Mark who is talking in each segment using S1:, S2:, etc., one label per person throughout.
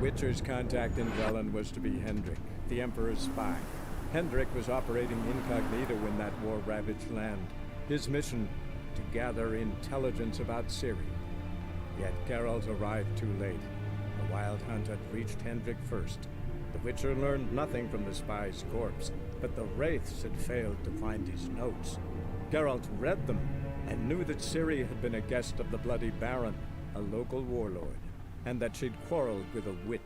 S1: Witcher's contact in Velen was to be Hendrik, the Emperor's spy. Hendrik was operating incognito in that war-ravaged land. His mission, to gather intelligence about Ciri. Yet Geralt arrived too late. The Wild Hunt had reached Hendrik first. The Witcher learned nothing from the spy's corpse, but the Wraiths had failed to find his notes. Geralt read them, and knew that Ciri had been a guest of the Bloody Baron, a local warlord, and that she'd quarreled with a witch.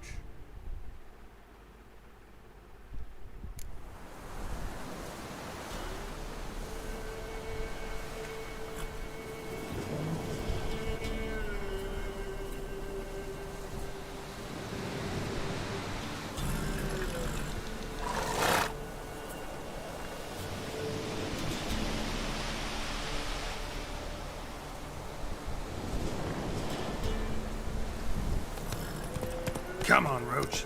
S2: Come on, Roach.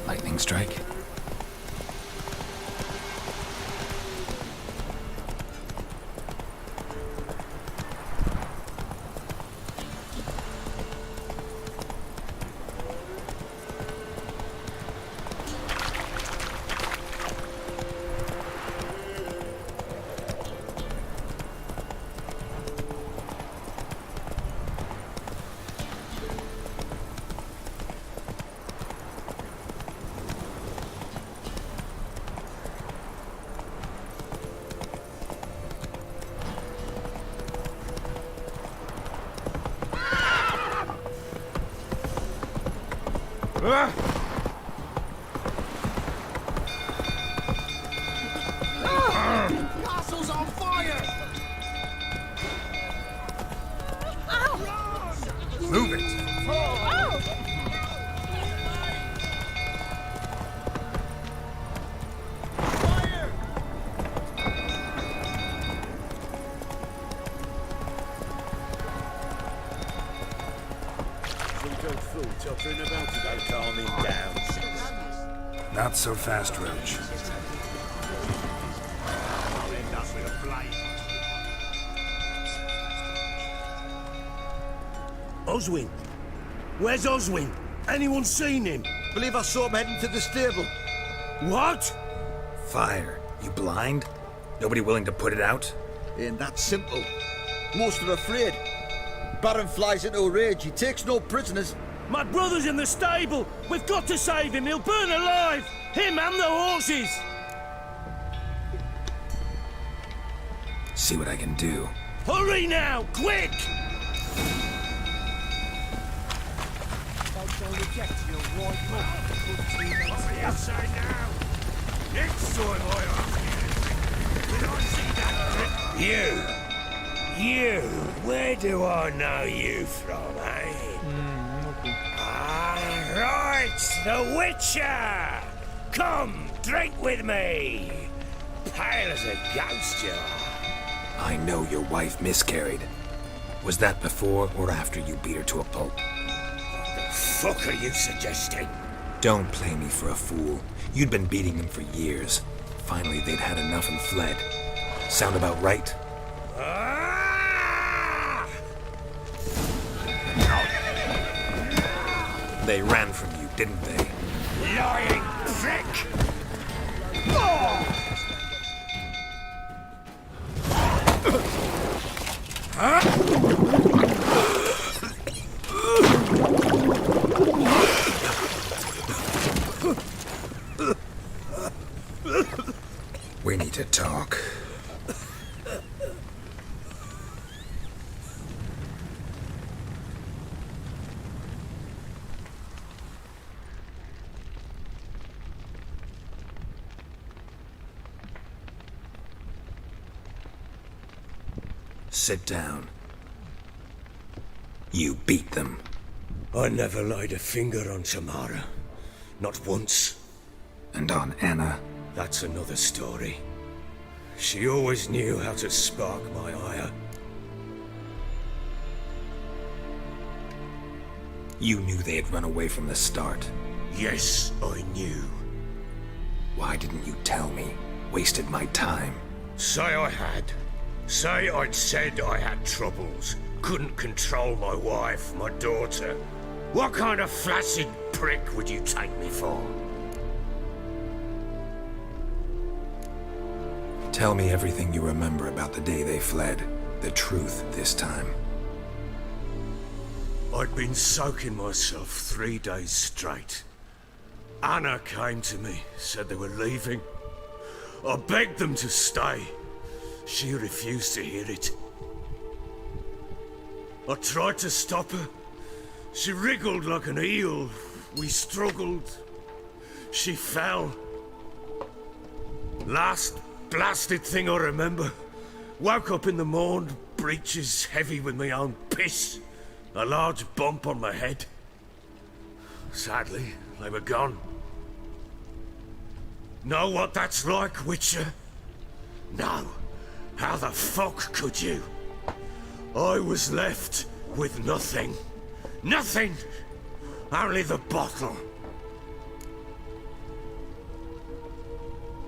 S3: Lightning strike.
S2: Castle's on fire! Move it! Fire! Tottering about to go calming down.
S4: Not so fast, Roach.
S2: I'll end up with a blade.
S5: Oswin? Where's Oswin? Anyone seen him?
S6: Believe I saw him heading to the stable.
S5: What?
S3: Fire. You blind? Nobody willing to put it out?
S6: Ain't that simple. Most are afraid. Baron flies into a rage. He takes no prisoners.
S5: My brother's in the stable. We've got to save him. He'll burn alive. Him and the horses.
S3: See what I can do.
S5: Hurry now, quick!
S2: What do you say now? Next time I ask you, will I see that?
S5: You, where do I know you from, eh? Ah, right, the Witcher! Come, drink with me! Pale as a ghost you are.
S3: I know your wife miscarried. Was that before or after you beat her to a pulp?
S5: What the fuck are you suggesting?
S3: Don't play me for a fool. You'd been beating them for years. Finally, they'd had enough and fled. Sound about right? They ran from you, didn't they?
S5: Lying prick!
S3: We need to talk. Sit down. You beat them.
S5: I never laid a finger on Tamara. Not once.
S3: And on Anna.
S5: That's another story. She always knew how to spark my ire.
S3: You knew they had run away from the start.
S5: Yes, I knew.
S3: Why didn't you tell me? Wasted my time.
S5: Say I had.
S2: Say I'd said I had troubles, couldn't control my wife, my daughter. What kind of flaccid prick would you take me for?
S3: Tell me everything you remember about the day they fled. The truth this time.
S2: I'd been soaking myself 3 days straight. Anna came to me, said they were leaving. I begged them to stay. She refused to hear it. I tried to stop her. She wriggled like an eel. We struggled. She fell. Last blasted thing I remember. Woke up in the morn, breeches heavy with my own piss. A large bump on my head. Sadly, they were gone. Know what that's like, Witcher? No. How the fuck could you? I was left with nothing. Nothing! Only the bottle.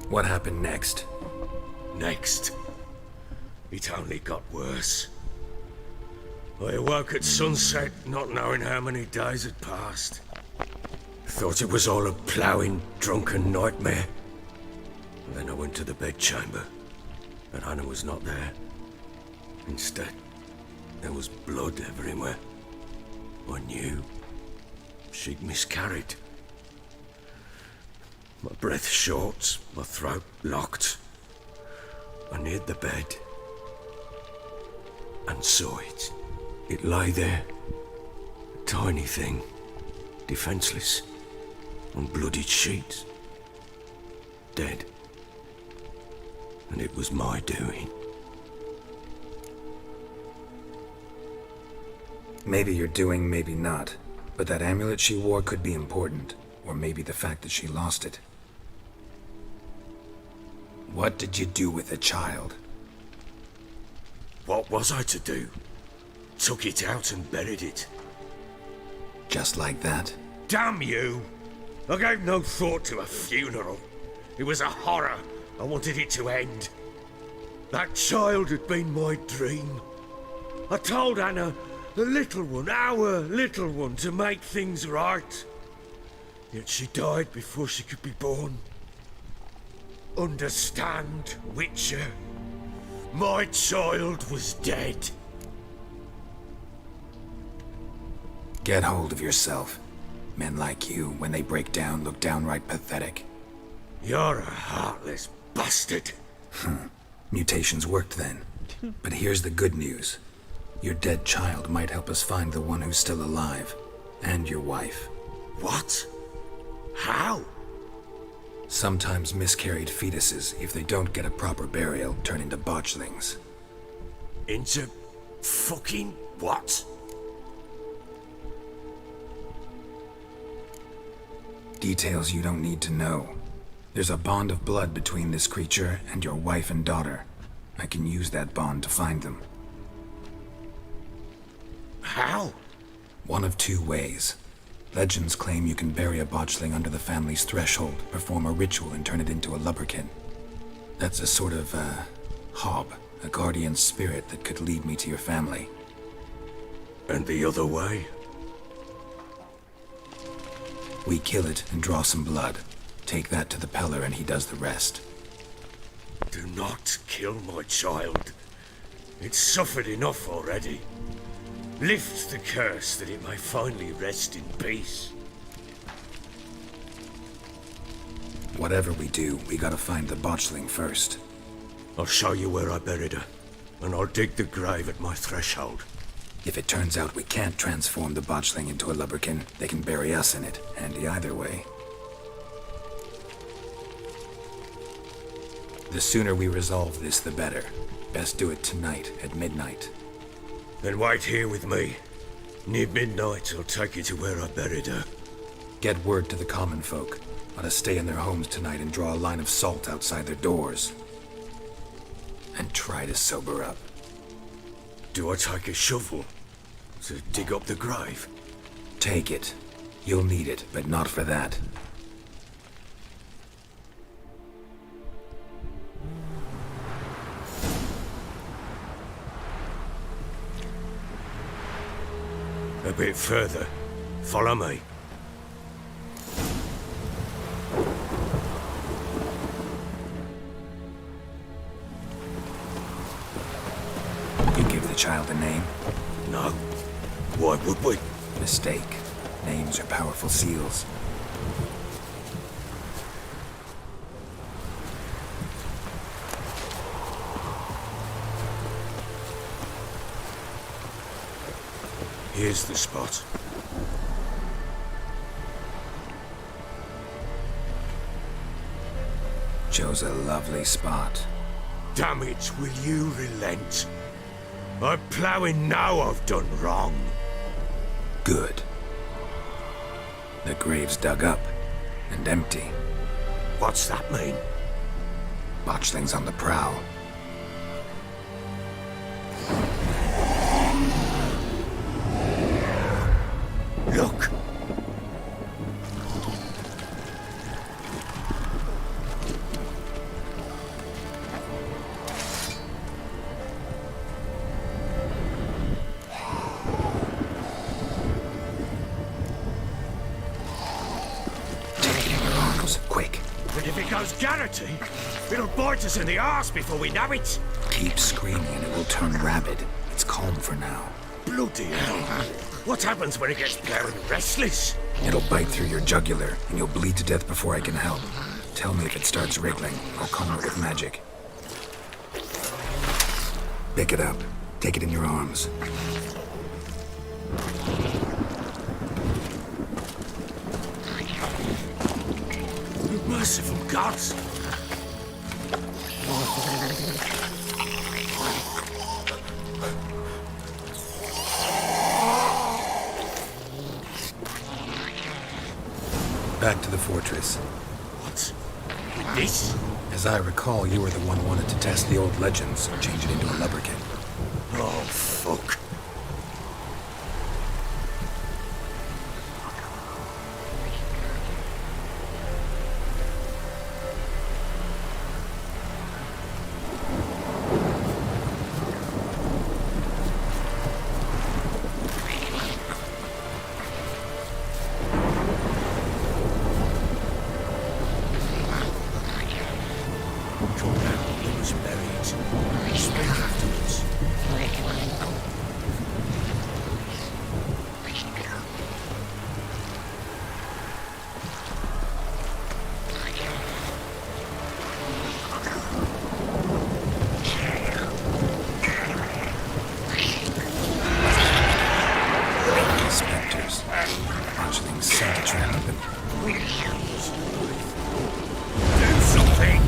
S3: What happened next?
S2: Next, it only got worse. I awoke at sunset, not knowing how many days had passed. Thought it was all a ploughing, drunken nightmare. And then I went to the bedchamber, and Anna was not there. Instead, there was blood everywhere. I knew she'd miscarried. My breath short, my throat locked. I neared the bed and saw it. It lay there, a tiny thing, defenseless, on bloodied sheets, dead. And it was my doing.
S3: Maybe you're doing, maybe not. But that amulet she wore could be important. Or maybe the fact that she lost it. What did you do with the child?
S2: What was I to do? Took it out and buried it.
S3: Just like that?
S2: Damn you! I gave no thought to a funeral. It was a horror. I wanted it to end. That child had been my dream. I told Anna, the little one, our little one, to make things right. Yet she died before she could be born. Understand, Witcher? My child was dead.
S3: Get hold of yourself. Men like you, when they break down, look downright pathetic.
S2: You're a heartless bastard.
S3: Mutations worked then. But here's the good news. Your dead child might help us find the one who's still alive. And your wife.
S2: What? How?
S3: Sometimes miscarried fetuses, if they don't get a proper burial, turn into botchlings.
S2: Into fucking what?
S3: Details you don't need to know. There's a bond of blood between this creature and your wife and daughter. I can use that bond to find them.
S2: How?
S3: One of two ways. Legends claim you can bury a botchling under the family's threshold, perform a ritual, and turn it into a lubberkin. That's a sort of, hob, a guardian spirit that could lead me to your family.
S2: And the other way?
S3: We kill it and draw some blood. Take that to the Peller and he does the rest.
S2: Do not kill my child. It's suffered enough already. Lift the curse that it may finally rest in peace.
S3: Whatever we do, we gotta find the botchling first.
S2: I'll show you where I buried her, and I'll dig the grave at my threshold.
S3: If it turns out we can't transform the botchling into a lubberkin, they can bury us in it, handy either way. The sooner we resolve this, the better. Best do it tonight, at midnight.
S2: Then wait here with me. Near midnight, I'll take you to where I buried her.
S3: Get word to the common folk. Let us stay in their homes tonight and draw a line of salt outside their doors. And try to sober up.
S2: Do I take a shovel to dig up the grave?
S3: Take it. You'll need it, but not for that.
S2: bit further. Follow me.
S3: You give the child a name?
S2: No. Why would we?
S3: Mistake. Names are powerful seals.
S2: Here's the spot.
S3: Chose a lovely spot.
S2: Damn it, will you relent? I'm ploughing now I've done wrong.
S3: Good. The grave's dug up and empty.
S2: What's that mean?
S3: Botchling's on the prowl.
S2: Look!
S3: Take it in your arms, quick.
S2: But if it goes Garrity, it'll bite us in the arse before we know it.
S3: Keep screaming and it will turn rabid. It's calm for now.
S2: Bloody hell. What happens when it gets very restless?
S3: It'll bite through your jugular, and you'll bleed to death before I can help. Tell me if it starts wriggling. I'll calm it with magic. Pick it up. Take it in your arms.
S2: Merciful gods!
S3: Back to the fortress.
S2: What? This?
S3: As I recall, you were the one who wanted to test the old legends, change it into a lubberkin.
S2: Oh, fuck. Come down, it was buried. Speak afterwards.
S3: Spectres. Botchling's set to trap them.
S2: Do something!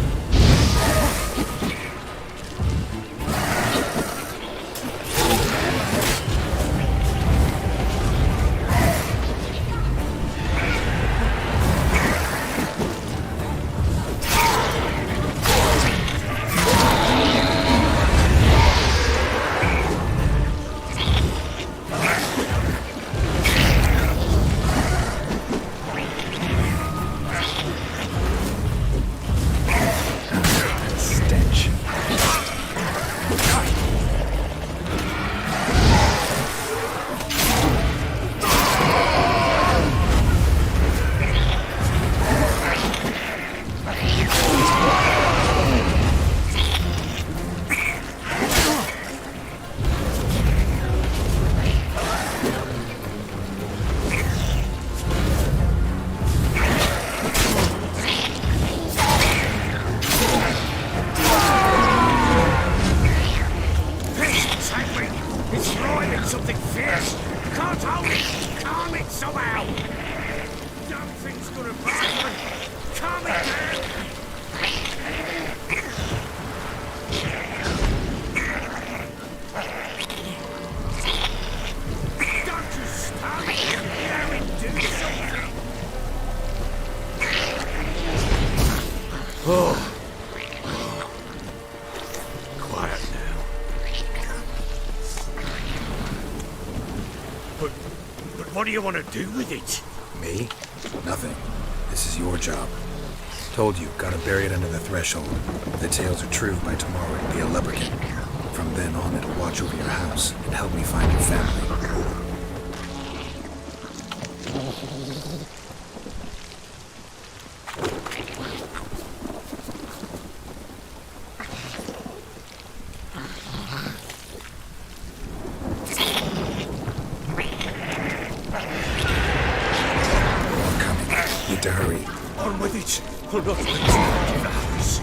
S3: Stench.
S2: It's roaring at something fierce. Can't hold it. Calm it somehow. Damn thing's gonna bite me. Calm it down. Don't you stop it. Now and do something. Oh. Quiet now. But what do you want to do with it?
S3: Me? Nothing. This is your job. Told you, gotta bury it under the threshold. If the tales are true, by tomorrow it'll be a lubberkin. From then on, it'll watch over your house and help me find your family. Need to hurry.
S2: On with it! I'll not wait to leave the house.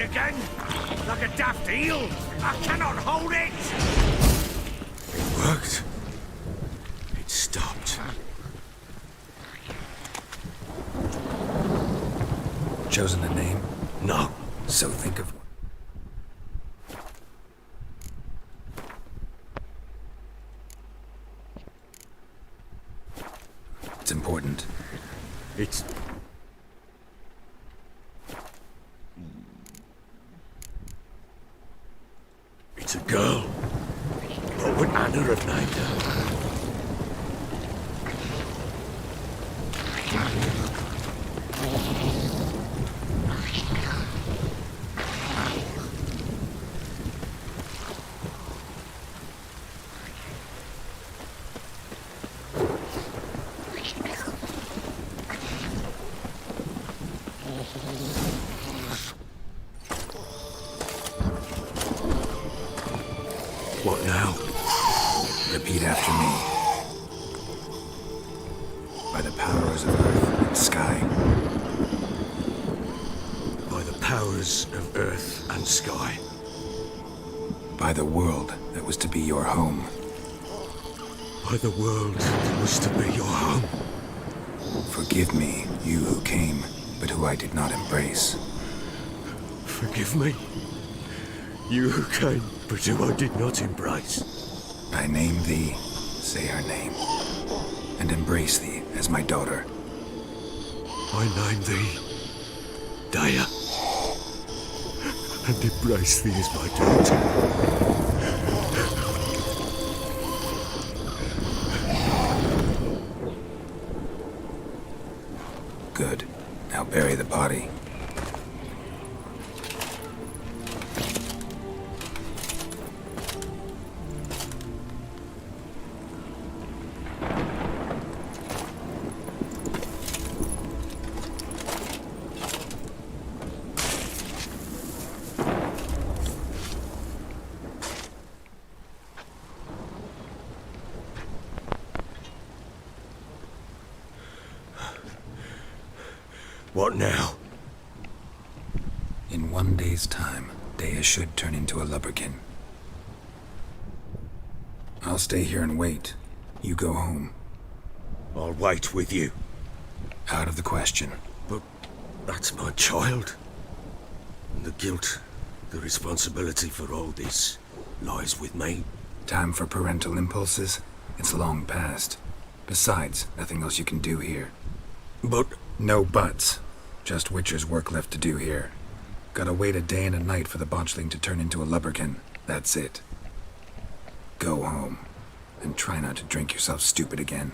S2: Again? Like a daft eel? I cannot hold it! It worked. It stopped.
S3: Chosen a name?
S2: No.
S3: So think of one. It's important.
S2: It's... It's a girl. What would Anna have named her? What now?
S3: Repeat after me. By the powers of earth and sky.
S2: By the powers of earth and sky.
S3: By the world that was to be your home.
S2: By the world that was to be your home.
S3: Forgive me, you who came, but who I did not embrace.
S2: Forgive me. You who came, but who I did not embrace.
S3: I name thee, say her name, and embrace thee as my daughter.
S2: I name thee Daya, and embrace thee as my daughter.
S3: Good. Now bury the body.
S2: What now?
S3: In 1 day's time, Dea should turn into a lubberkin. I'll stay here and wait. You go home.
S2: I'll wait with you.
S3: Out of the question.
S2: But that's my child. And the guilt, the responsibility for all this lies with me.
S3: Time for parental impulses? It's long past. Besides, nothing else you can do here.
S2: But
S3: No buts. Just Witcher's work left to do here. Gotta wait a day and a night for the botchling to turn into a lubberkin. That's it. Go home. And try not to drink yourself stupid again.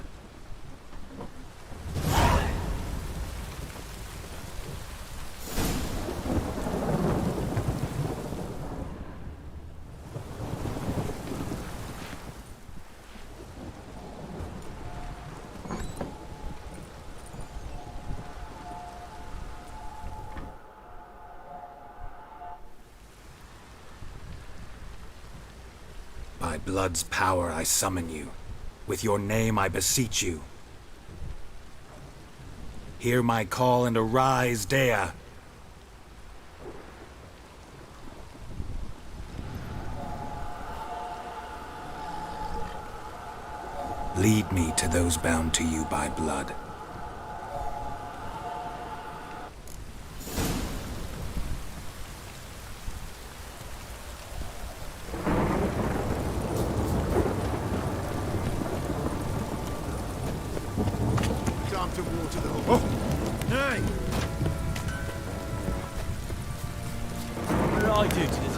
S3: By blood's power I summon you. With your name I beseech you. Hear my call and arise, Dea. Lead me to those bound to you by blood.
S4: Time to water the horse.
S7: What did I do to